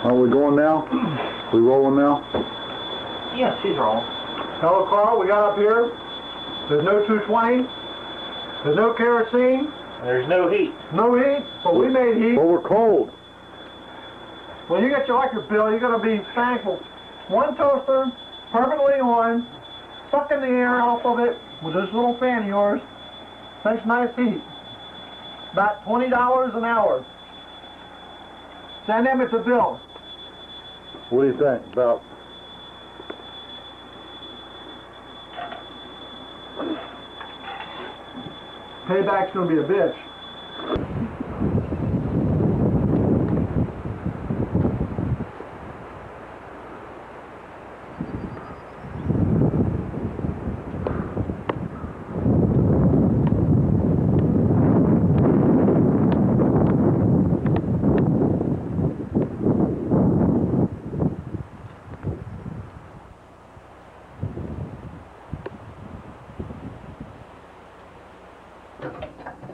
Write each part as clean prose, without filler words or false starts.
Are we going now? We rolling now? Yeah, she's rolling. Hello, Carl. We got up here. There's no 220. There's no kerosene. There's no heat. No heat, but we made heat. Well, we're cold. When you get your electric bill, you're going to be thankful. One toaster, perfectly on, sucking the air off of it with this little fan of yours. Makes nice heat. About $20 an hour. Send Emmett the bill. What do you think about? Payback's going to be a bitch.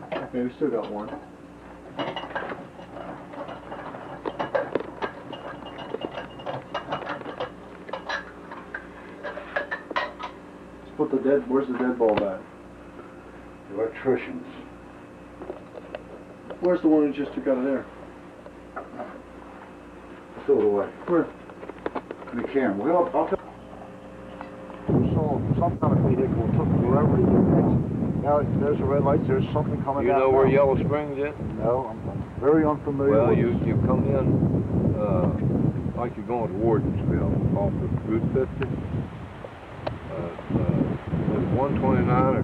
Okay, we still got one. Let's put the dead, where's the deadbolt at? Electricians. Where's the one who just took out of there? Throw it away. Where? We can. Well, I'll tell you. So, some kind of vehicle took forever to get fixed. Now, there's a red light, there's something coming You down. know where now. Yellow Springs is? No, I'm very unfamiliar Well, with you come in like you're going to Wardensville off of Route 50. There's 129 or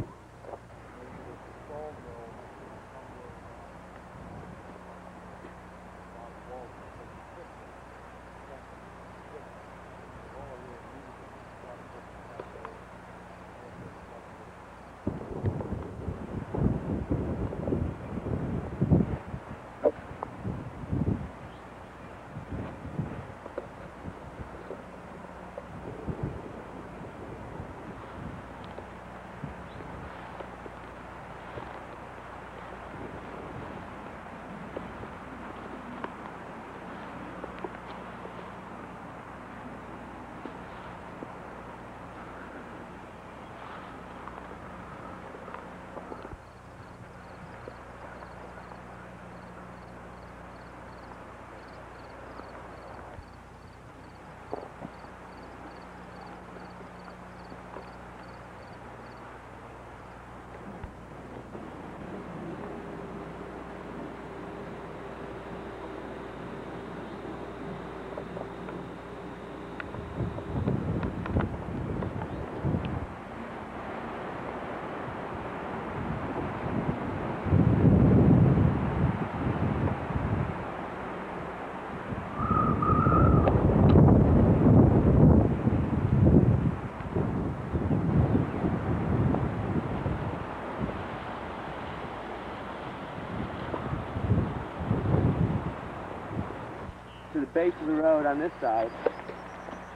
to the base of the road on this side.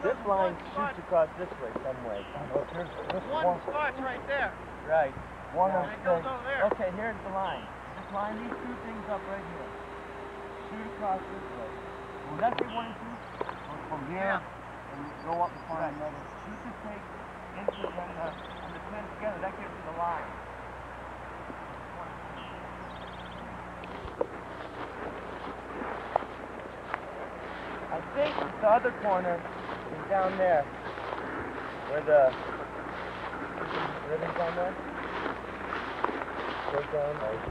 This line shoots across this way some way. One spot's right there. Right. One And it goes over there. Okay, here's the line. Just line these two things up right here. Shoot across this way. Will that be 1 and 2? From here, and go up and find another. Shoot the take inches and the pin together. That gives you the line. I think the other corner is down there. Where the ribbon's down there. Goes down right.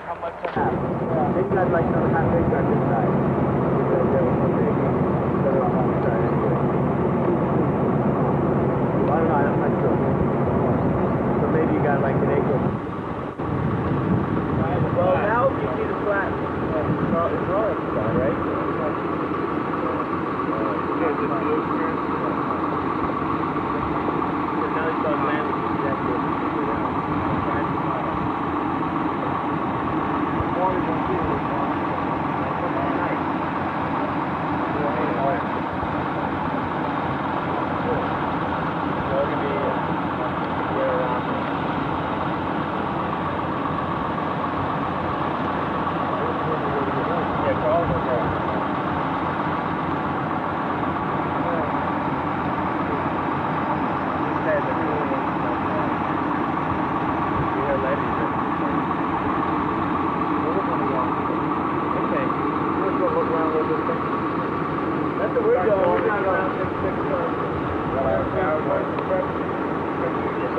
How much I have? Maybe I'd like another half acre on this side. I don't know, I'm not sure. So maybe you got like an acre. Well, now you see the flat. It's all upside, right? Now it's all land.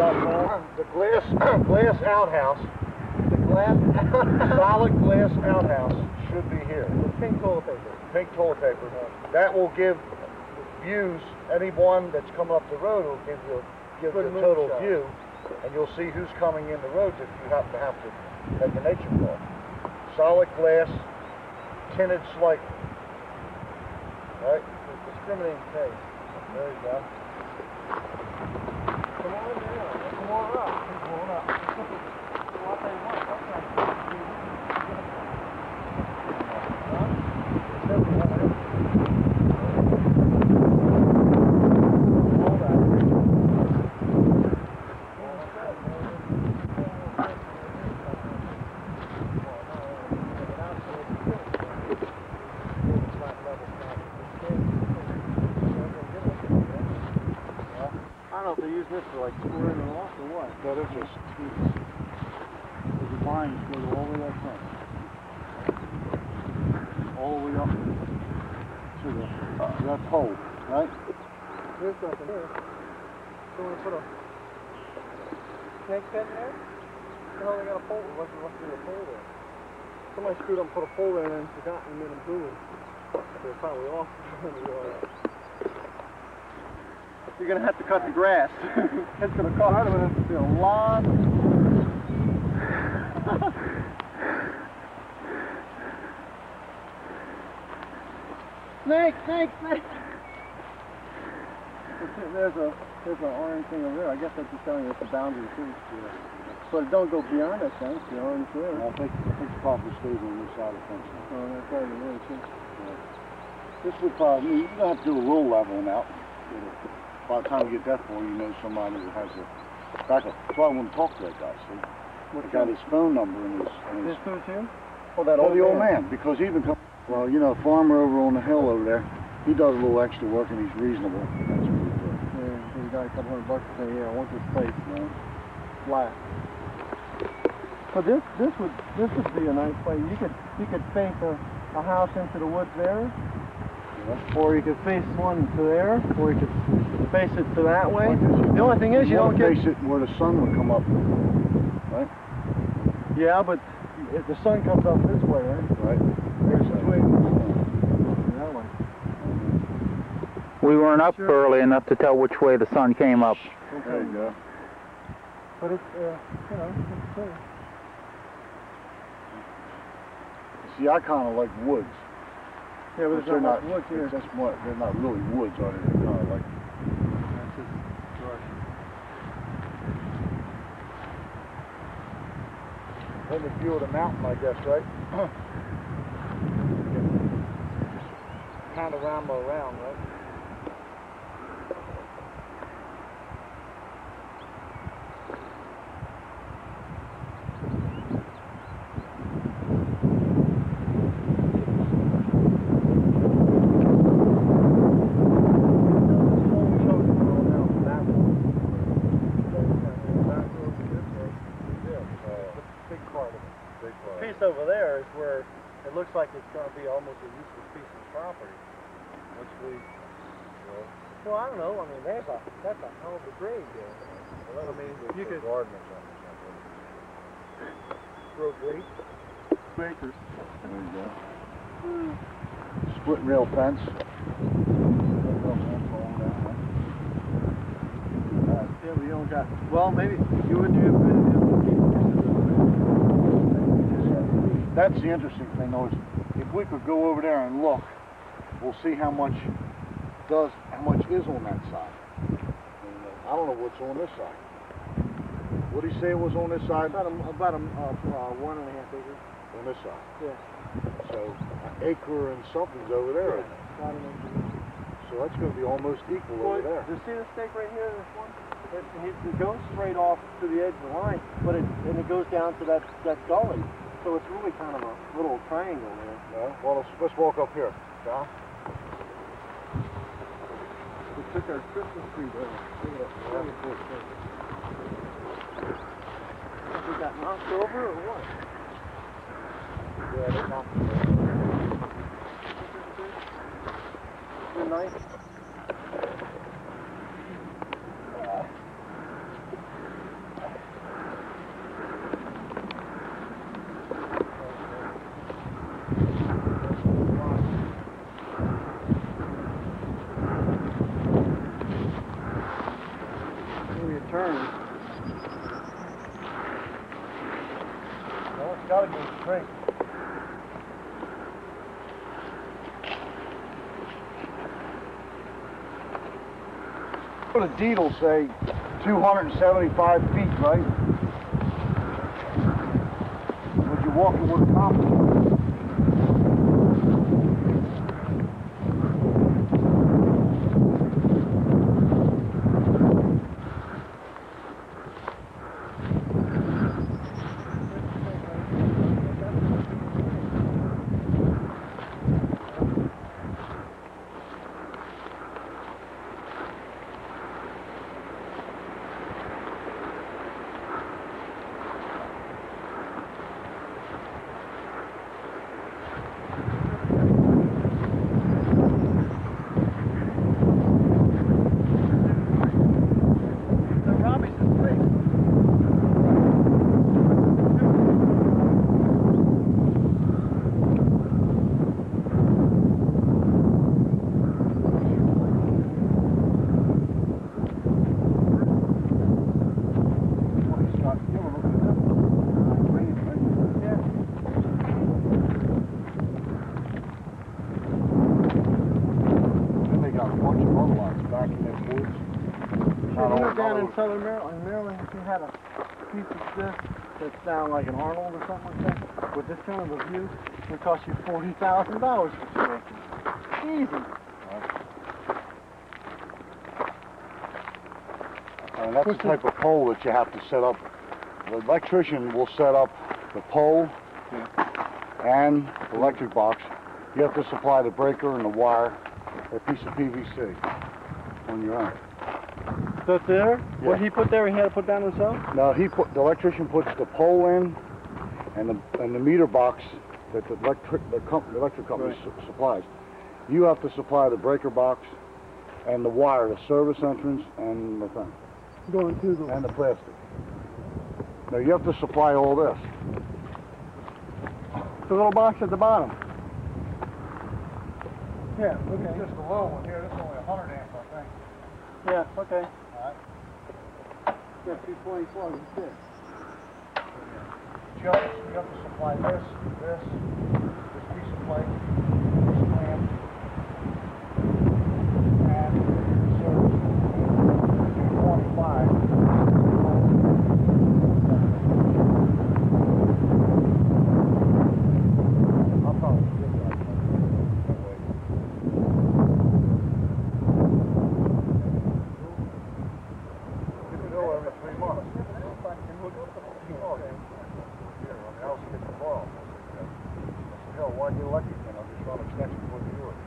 The glass outhouse, solid glass outhouse should be here. With pink toilet paper. Pink toilet paper. That will give views, anyone that's coming up the road will give you a total view, and you'll see who's coming in the roads if you happen to have to make a nature call. Solid glass, tinted slightly. Right? Discriminating case. There you go. Come on down. Come on up. Come on up. What they want. This for like squaring it off or what? No, they're just The lines go all the way up front. All the way up to that pole, right? There's nothing here. So we put a snake pit in there? The hell they got a pole? Must be a pole there. Somebody screwed up and put a pole there and then forgot and made them do it. They're probably off. You're going to have to cut the grass. It's going to cost a lot. Snake! There's an orange thing over there. I guess that's just telling you it's the boundary too. Yeah. But don't go beyond that fence, the orange there. I think the property stays on this side of the fence. Oh, that's right, it is. Yeah. This would probably, you're going to have to do a little leveling out. By the time you get that far, you know somebody that has a backup. That's why I want to talk to that guy, see? I got his phone number and his... This dude too? Oh, that Oh, old the old man, because he even comes... Well, you know, a farmer over on the hill over there, he does a little extra work and he's reasonable. That's really good. Yeah, he got a couple $100 to say, yeah, I want this place flat. But this would be a nice place. You could face a house into the woods there. Yeah. Or you could face one to there, or you could face it to that way. The only thing is you don't get... face it where the sun would come up, right? Yeah, but if the sun comes up this way, right? Right. There's a twig. That way. We weren't up early enough to tell which way the sun came up. Okay. There you go. But it's, you know, it's pretty. See, I kind of like woods. Yeah, but They're there's not much woods here. That's more, they're not really woods, are they? They're kind of like... That's just brush. Then the view of the mountain, I guess, right? Panorama around, right? Over there is where it looks like it's going to be almost a useless piece of property, which we, well, I don't know. I mean, that's a hell of a grade there. Well, I mean, you could garden or something. grow grapes. Acres. There you go. Split rail fence. Yeah, but you don't got. Well, maybe you wouldn't even. That's the interesting thing, though, is if we could go over there and look, we'll see how much is on that side. I don't know what's on this side. What did he say it was on this side? About 1.5 acres. On this side. Yeah. So an acre and something's over there. About an acre. So that's going to be almost equal over there. Do you see the stake right here? This one. It goes straight off to the edge of the line, but it goes down to that gully. So it's really kind of a little triangle there. Yeah. Well, let's walk up here, John. We took our Christmas tree down. We got knocked over or what? Yeah, they knocked it Good night. Well, it's gotta go straight. The deed will say 275 feet, right? Would you walk it with a compass? Down in southern Maryland, if you had a piece of this that's down like an Arnold or something like that, with this kind of a view, it would cost you $40,000 for 2 acres. Easy. And that's the type of pole that you have to set up. The electrician will set up the pole and the electric box. You have to supply the breaker and the wire, a piece of PVC when you're on it. That's there? Yeah. What he put there, he had to put down himself? No, the electrician puts the pole in and the meter box that the electric company supplies. You have to supply the breaker box and the wire, the service entrance, and the thing. Going to the... And the plastic. Now you have to supply all this. The little box at the bottom. Yeah, This is just a low one here. This is only 100 amps, I think. Yeah, okay. All right. Yeah, 220 slugs, it's good. You have to supply this piece of plate, this clamp, and so 225. I'll probably get that way. You can go every 3 months. Hell, why get electric? I'll just run extension cord to yours.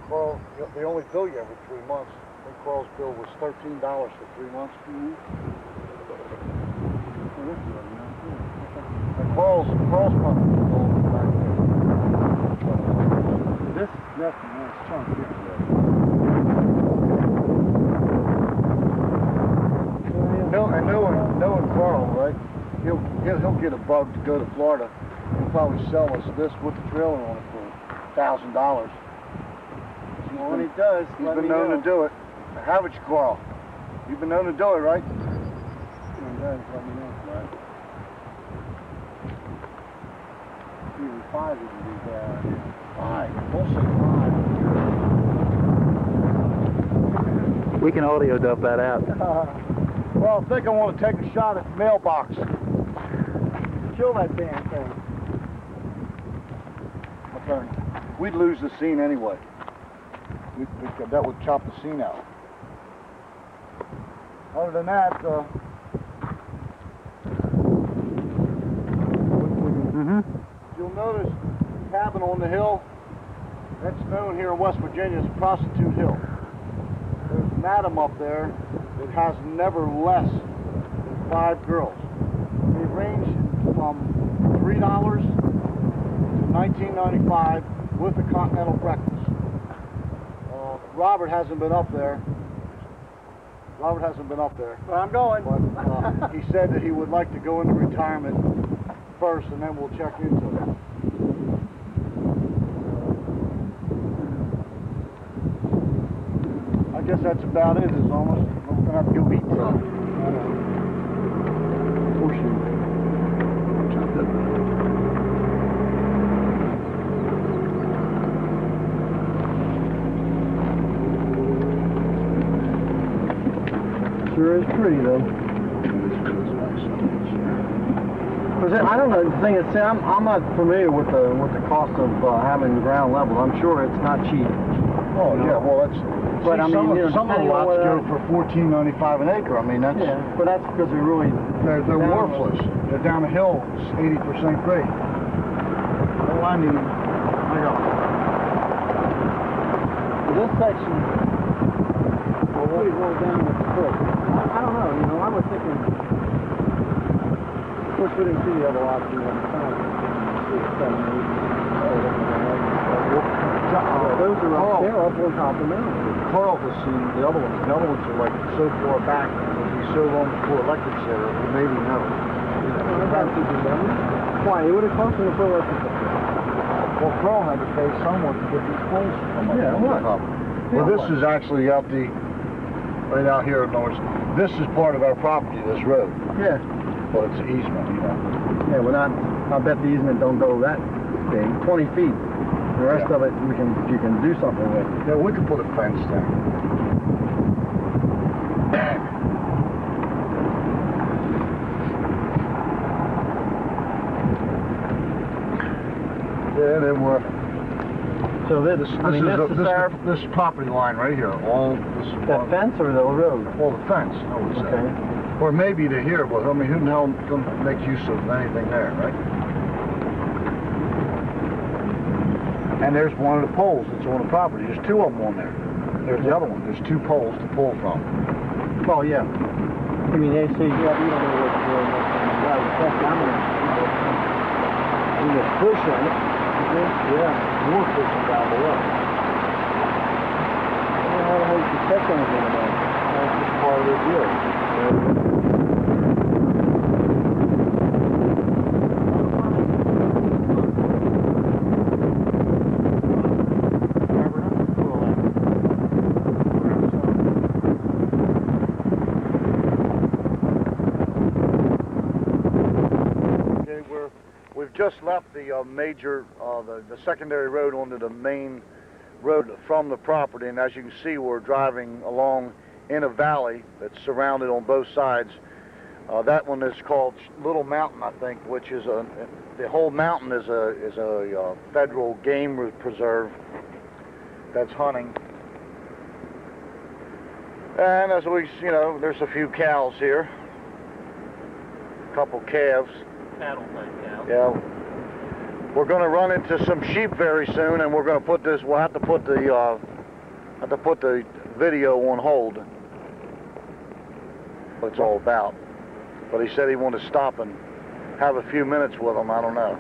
Well, they only bill you every 3 months. I think Carl's bill was $13 for 3 months. And Carl's pumping is all back there. That's a nice chunk here. Knowing Carl, right? He'll get a bug to go to Florida. He'll probably sell us this with the trailer on it for $1,000. Well, when he does, He's been known to do it. Have it, Carl. You've been known to do it, right? When he does, let me know. Right. Even 5 would be bad. 5. Don't say 5. We can audio dub that out. Well, I think I want to take a shot at the mailbox. Kill that damn thing. Okay. We'd lose the scene anyway. That would chop the scene out. Other than that, you'll notice the cabin on the hill, that's known here in West Virginia as Prostitute Hill. There's an atom up there that has never less than 5 girls. They range from $3 to $19.95 with a continental breakfast. Robert hasn't been up there. Well, I'm going. But he said that he would like to go into retirement first, and then we'll check into it. I guess that's about it. It's almost, we're going to have to go eat. pretty though. I don't know. The thing is, see, I'm not familiar with the cost of having ground level. I'm sure it's not cheap. Oh yeah, well that's. But see, I mean, some of the lots go for $14.95 an acre. I mean that's. Yeah, but that's because they're really. They're worthless. They're down the hill, 80% grade. All I need, I got. This section. Well, pretty well down the foot. I don't know. You know, I was thinking. Of course, we didn't see the other lots. We haven't found it. Those are up there, up on top of the mountain. Carl has seen the other ones. The other ones are like so far back, it'll be so long before electric's there, you maybe know. Why? It would have cost me to put electric up there. Well, Carl had to pay someone to get these poles from up Yeah, on what? top. Well, this is actually out right out here in North. This is part of our property, this road. Yeah. But it's an easement, you know. Yeah, well, I bet the easement don't go that big, 20 feet. The rest of it, you can do something with. Yeah, we could put a fence there. Yeah, then we're. So this This property line right here, all this. That fence or the road? Well, the fence, I would say. Okay. Or maybe to here, but I mean, who the hell can make use of anything there, right? And there's one of the poles that's on the property. There's two of them on there. There's the other one. There's two poles to pull from. Oh, yeah. I mean, they say, yeah, you don't know what's going on. I'm going to push on it. Yeah, more fishing down below. I don't know how to protect anything about it. That's just part of the deal. We've just left the major, the secondary road onto the main road from the property, and as you can see, we're driving along in a valley that's surrounded on both sides. That one is called Little Mountain, I think, which is the whole mountain is a federal game preserve that's hunting. And as we, you know, there's a few cows here, a couple calves. Cattle type cow. Yeah, we're going to run into some sheep very soon, and we're going to put this. We'll have to put the video on hold. What it's all about. But he said he wanted to stop and have a few minutes with them. I don't know.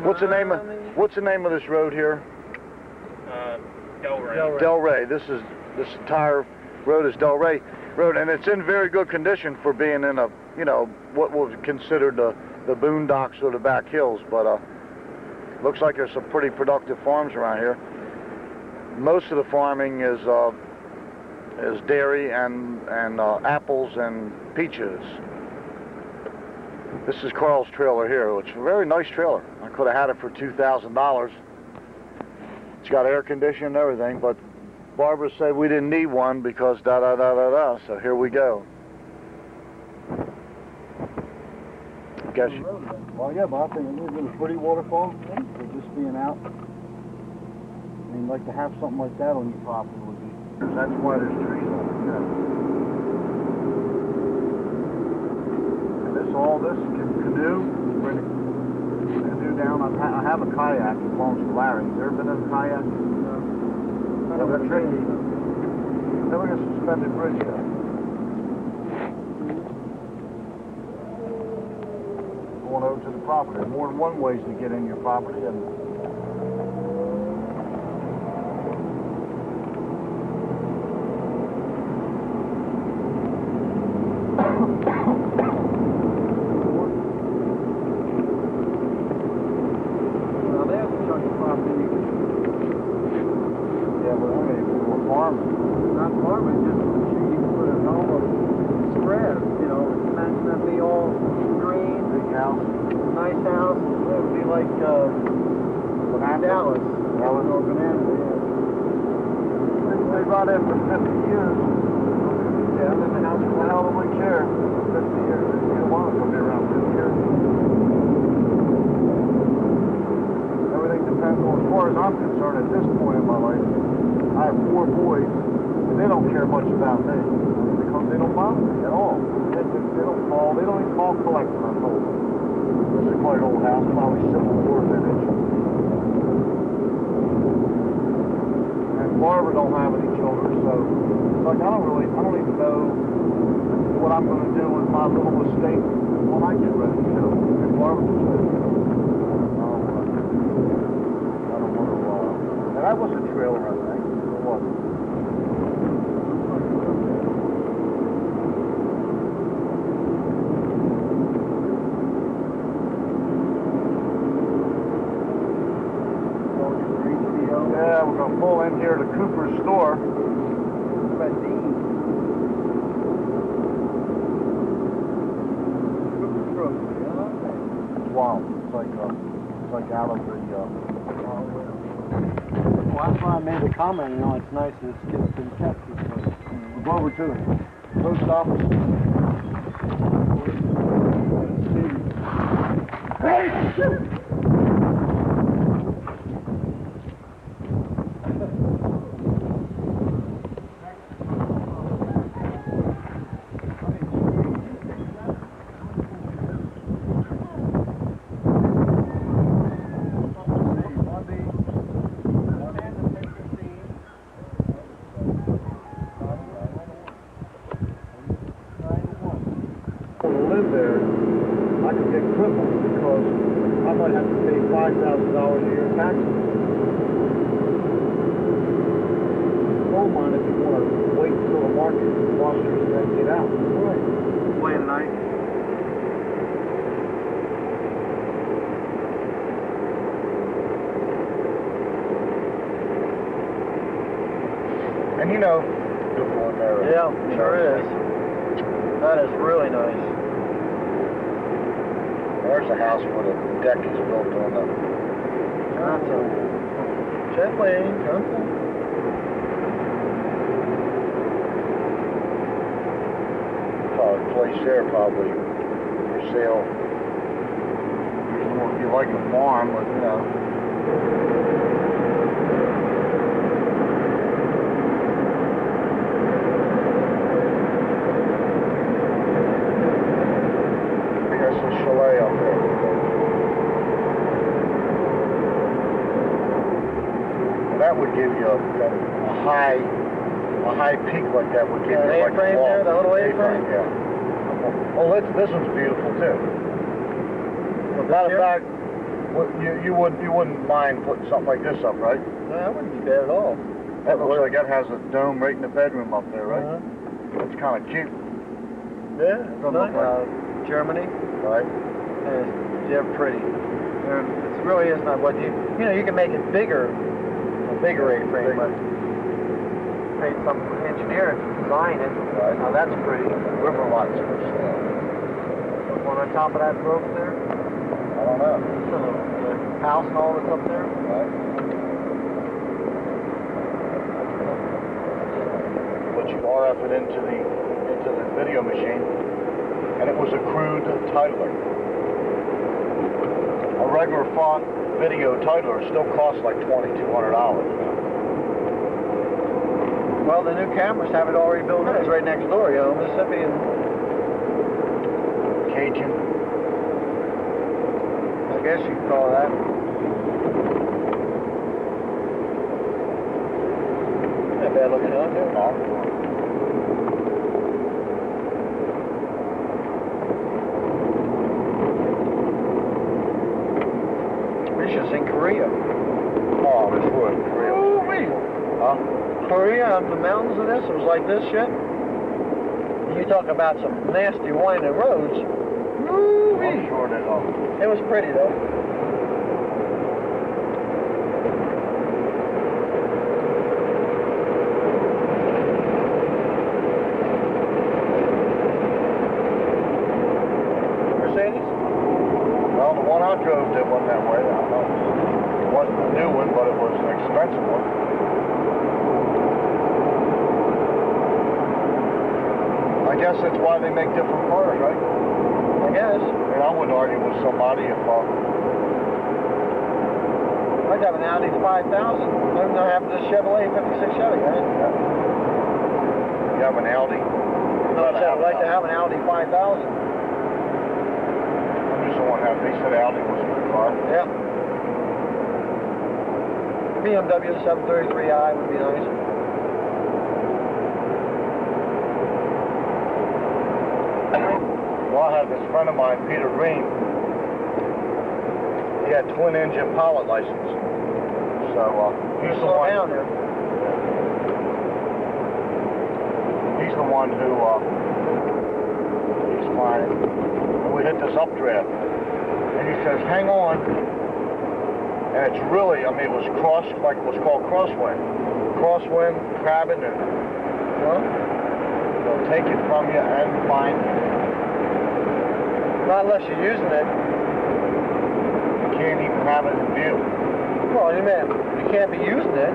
What's the name of this road here? Delray. Delray. This entire road is Delray Road, and it's in very good condition for being in a, you know, what was considered the boondocks or the back hills, but looks like there's some pretty productive farms around here. Most of the farming is dairy and apples and peaches. This is Carl's trailer here, which is a very nice trailer. I could have had it for $2,000. It's got air conditioning and everything, but Barbara said we didn't need one because da-da-da-da-da, so here we go. Guess you. Well, yeah, but I think it was a pretty waterfall for just being out. I mean, like to have something like that on your property would be. That's why there's trees on it. Yeah. And all this canoe, bring a canoe down. I have a kayak that belongs to Larry. You ever been in a kayak? No, they're tricky. Then we got a suspended bridge here. Going over to the property. There's more than one ways to get in your property, and Now there's a chunk of property you can. yeah, but I mean, we were farming. Not farming, just you can put a normal spread, you know, imagine that be all green, Big house. nice house, it would be like Dallas. Dallas or Banana. They brought in for 50 years. Yeah, I'm in the house with a hell of a chair. 50 years. You want it to be around 50 years. Everything depends on, as far as I'm concerned, at this point in my life, I have 4 boys, and they don't care much about me because they don't bother me at all. They don't call. They don't even call collecting. I'm told. This is quite an old house, probably Civil War vintage. And Barbara don't have any children, so it's like I don't even know what I'm going to do with my little estate when I get ready. You know, and Barbara just said, I don't want to. And that was a trailer, I think. It wasn't. Yeah, we're going to pull in here to Cooper's store. Wow, it's like out of the. Well, that's why I made a comment. You know, it's nice that it's been kept this way. We'll go over to the post office. Hey! Live there, I could get crippled because I might have to pay $5,000 a year in taxes. Don't mind if you want to wait until the market fosters and then get out. Right. Play tonight. And you know, beautiful in there. Yeah, sure is. That is really nice. There's a house where the deck is built on the. Gently, gently. Place there probably for sale. If you like a farm, but you know. There's a chalet up there. And that would give you a high peak like that would give you like A-frame there, the little A-frame? Yeah. Well, this one's beautiful too. Matter of fact, you wouldn't mind putting something like this up, right? No, that wouldn't be bad at all. That looks like that has a dome right in the bedroom up there, right? That's kind of cute. Yeah, it's nice. Germany. Right. They're pretty. It really is not what you know. You can make it bigger, a bigger A-frame, but pay some engineer to design it. Right. Now that's pretty. River lots of stuff. One on top of that roof there. I don't know. So the house and all that's up there. Right. But you RF it into the video machine, and it was a crude titler. A regular font video titler still costs like $2,200. Well, the new cameras have it already built in. It's right next door, you know, Mississippi and Cajun. I guess you could call that. Not bad looking out there. No. This is in Korea. Oh, this would. Huh? Korea, up the mountains of this, it was like this shit. You talk about some nasty winding roads. I'm sure they are. It was pretty though. Mercedes? Well, the one I drove did one that way. I don't know. It wasn't a new one, but it was an expensive one. guess that's why they make different cars, right? I guess. And I wouldn't argue with somebody if, I'd have an Audi 5000. I don't know half of this Chevrolet 56 Chevy, right? you have an Audi. No, I said I'd like to have an Audi 5000. I'm just the one having. They said Audi was a good car. Yep. BMW 733i would be nice. Well, I had this friend of mine, Peter Green. He had twin-engine pilot license. So he's the one. Down there. He's the one who he's flying. And we hit this updraft, and he says, "Hang on." And it's really, I mean, it was like it was called crosswind. Crosswind, crabbing, and they'll take it from you and find you. Not unless you're using it. You can't even have it in view. Well, you mean you can't be using it.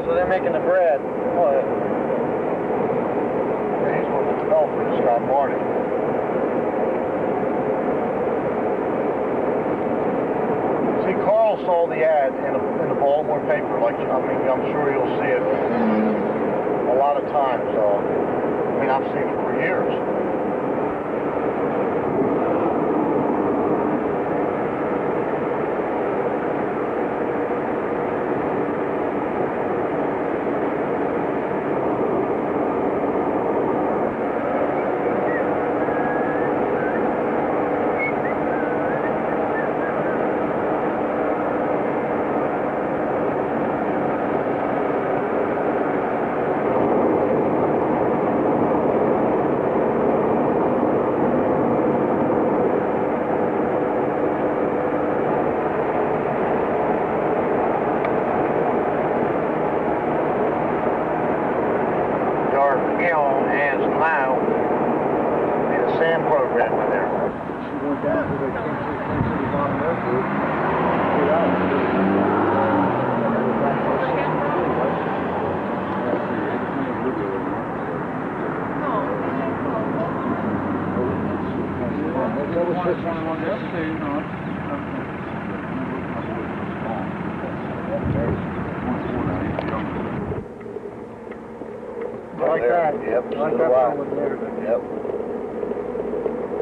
So they're making the bread. What? Yeah, he's one of the developers, Scott Martin. See, Carl saw the ad in the Baltimore paper. Like, I mean, I'm sure you'll see it a lot of times. I mean, I've seen it for years. Like that. Yep. I like that one there. Yep.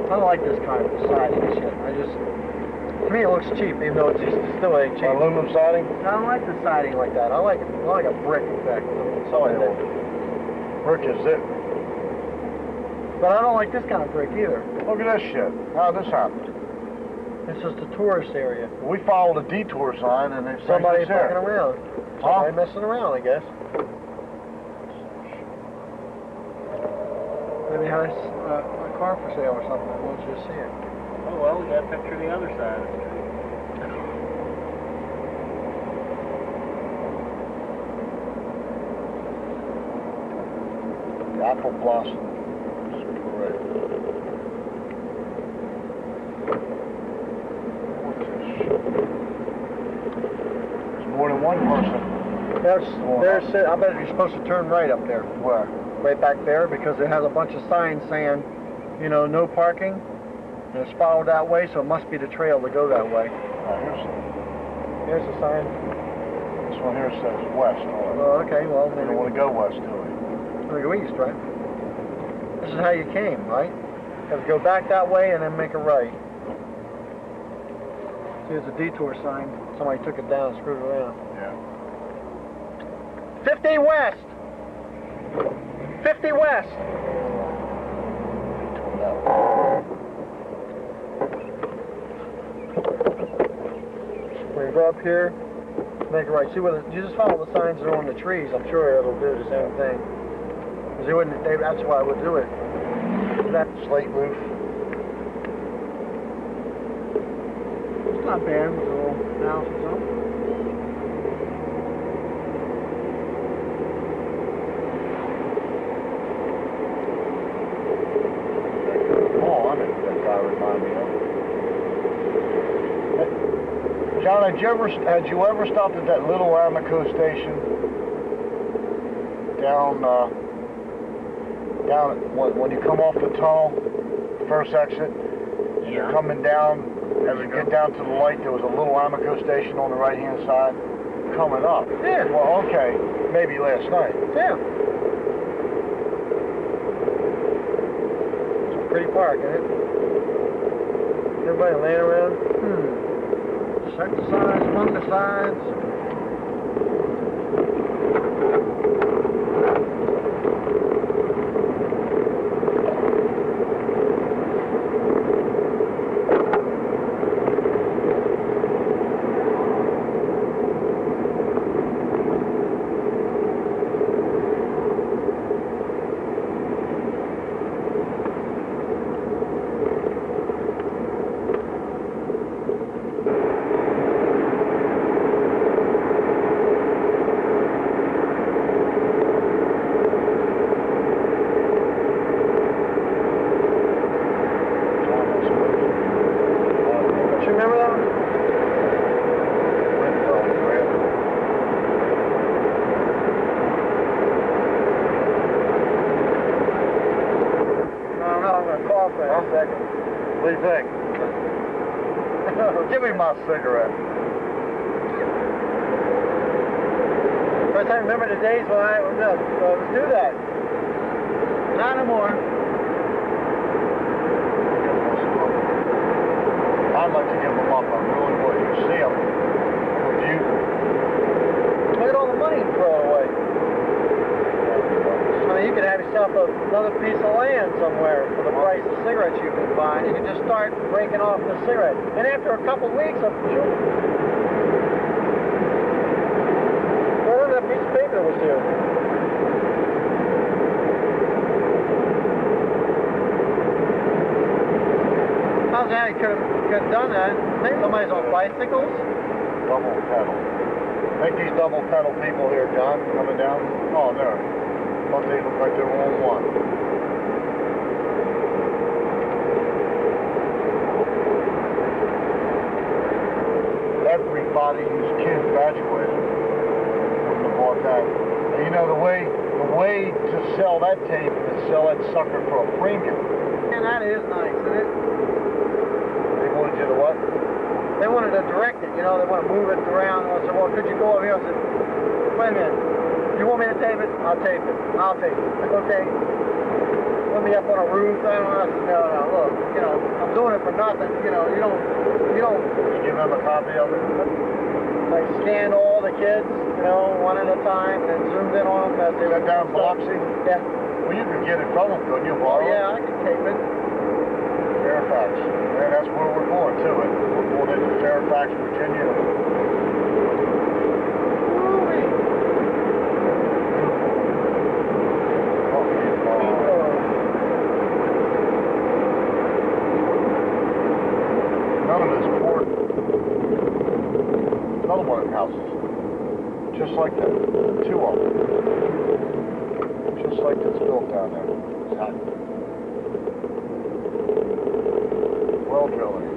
I don't like this kind of siding and shit. To me it looks cheap, even though it's still ain't cheap. Aluminum siding? I don't like the siding like that. I like a brick effect. That's all I think. Brick is it. But I don't like this kind of brick either. Look at this shit. How did this happen? It's just a tourist area. We followed a detour sign and it says Somebody it's there. fucking around. Huh? Somebody messing around, I guess. Maybe has a car for sale or something. I want you to see it. Oh, well, we got a picture of the other side of the street. The apple blossom. Correct. There's more than one person. I bet you're supposed to turn right up there. Where? Right back there, because it has a bunch of signs saying, you know, no parking. And it's followed that way, so it must be the trail to go that way. Here's the sign. This one here says west. Oh, okay, well, We maybe don't want to go west, do we? we go east, right? This is how you came, right? You have to go back that way and then make a right. See, there's a detour sign. Somebody took it down and screwed it around. Yeah. 50 west! 50 west! When you go up here, make a right. See whether you just follow the signs that are on the trees. I'm sure it'll do the same thing. 'Cause they wouldn't. That's why I would do it. That Slate roof. it's not bad with a little house or something. Oh, I know what that guy reminded me of. John, had you ever stopped at that little Amico station down when you come off the tunnel, first exit, and you're coming down, as you get down to the light, there was a little Amico station on the right-hand side coming up. Yeah. Well, okay, maybe last night. Yeah. It's a pretty park, isn't it? Everybody laying around. Check the signs, fungicides. What do you think? Give me my cigarette. First I remember the days when I would do that. Not anymore. I'd like to give them up. I really would. You see them. Would you? Look at all the money you throw away. I mean, you could have yourself another piece of land somewhere for the price of cigarettes you can buy, and you can just start breaking off the cigarette. And after a couple of weeks, I'm sure. Well, look at that piece of paper that was here. How's that? You could have done that. Maybe somebody's on bicycles. Double pedal. Make these double pedal people here, John, coming down. Oh, no. But they look like they're on one. Everybody whose kid graduated wouldn't have bought that. And you know, the way to sell that tape is sell that sucker for a premium. And that is nice, isn't it? They wanted you to what? They wanted to direct it, you know, they want to move it around. I said, well, could you go over here? I said, wait a minute. You want me to tape it? I'll tape it. I'll tape it. Okay. Put me up on a roof. I don't know. I said, no, look, you know, I'm doing it for nothing. You know, you don't. You give them a copy of it? I scanned all the kids, you know, one at a time, and then zoomed in on them as they Is that down in Biloxi? Yeah. Well, you could get it from them, couldn't you, borrow it? Yeah, I can tape it. Fairfax. Yeah, that's where we're going to it. We're going into Fairfax, Virginia. None of this port. Another one of the houses. Just like that. Two of them. Just like this built down there. Exactly. Well drilling.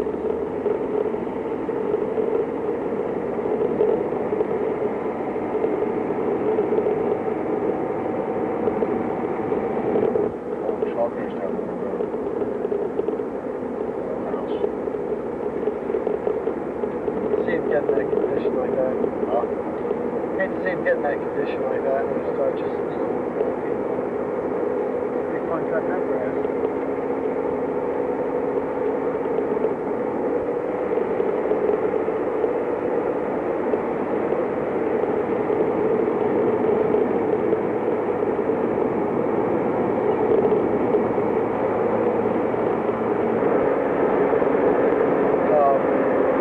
Truckers down the road. House. See him getting that condition like that. Huh? Hate to see him getting that condition like that when you start just, you know, big fun truck. that grass.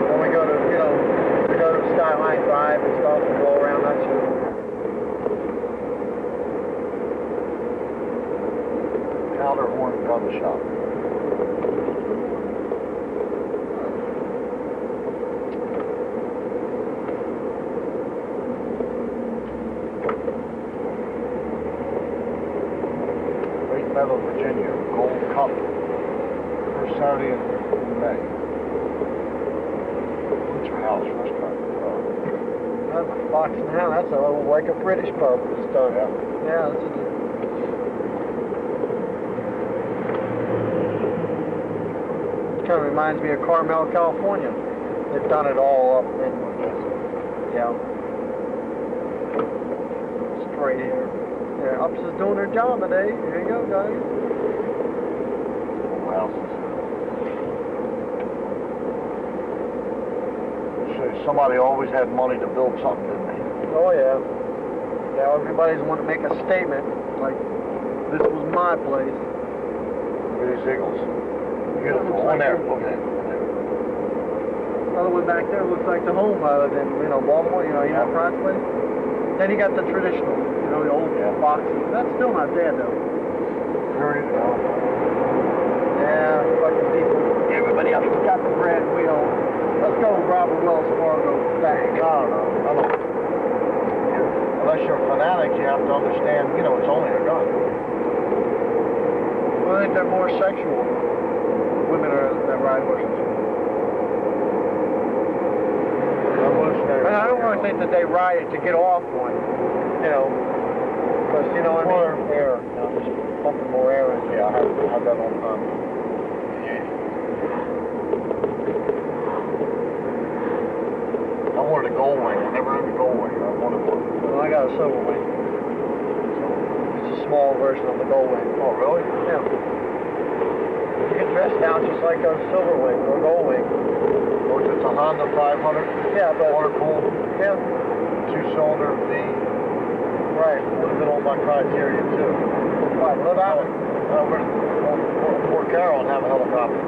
When we go to, we go to Skyline Drive and stuff and go around that shit. Powderhorn Gun Shop. Great Meadow, Virginia, Gold Cup. First Saturday in May. Winter House Restaurant. That's a box now. That's like a British pub. It's done. Yeah, that's a kind of reminds me of Carmel, California. They've done it all up in, straight here. Yeah, Ups is doing their job today. Here you go, guys. Houses. Somebody always had money to build something, didn't they? Oh yeah. Yeah, everybody's want to make a statement like this was my place. Look at these eagles. Beautiful. One there. Look at it. Other one back there looks like the home I lived in, Baltimore, Price place. Then you got the traditional, the old boxes. That's still not bad though. Very well. Yeah, fucking people. Everybody else got the brand wheel. Let's go rob a Wells Fargo bank. I don't know. Unless you're a fanatic, you have to understand, it's only a gun. Well, I think they're more sexual. Women that ride horses. Revolutionary. And I don't really think that they ride it to get off one, because what I mean? More air. Just pumping more air in. Yeah, I had that all the time. I wanted a gold wing. I never had a gold wing. I wanted one. Well, I got a silver wing. It's a small version of the gold wing. Oh, really? Yeah. You can dress down just like a silver wing or a gold wing. Or it's a Honda 500. Yeah, but Water-cooled. yeah. 2-cylinder V. Right. Would have been on my criteria, too. Right. Well, that one. Over to Port Carroll and have a helicopter.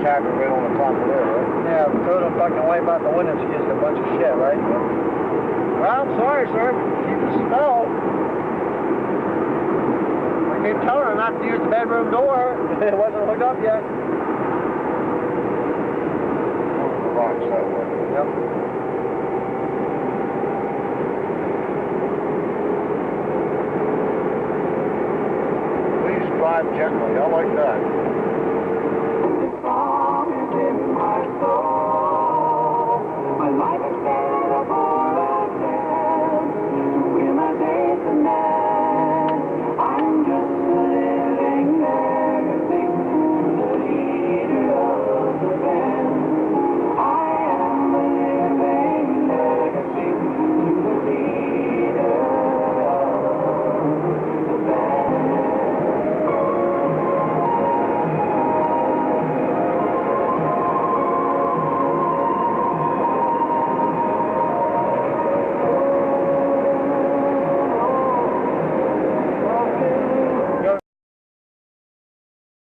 cabin right on the top of there, right? Yeah, throw them fucking away about the windows, you just a bunch of shit, right? Well, I'm sorry, sir. Keep the smell. I keep telling her not to use the bedroom door. It wasn't hooked up yet. The rocks that way. Yep. drive gently. I like that.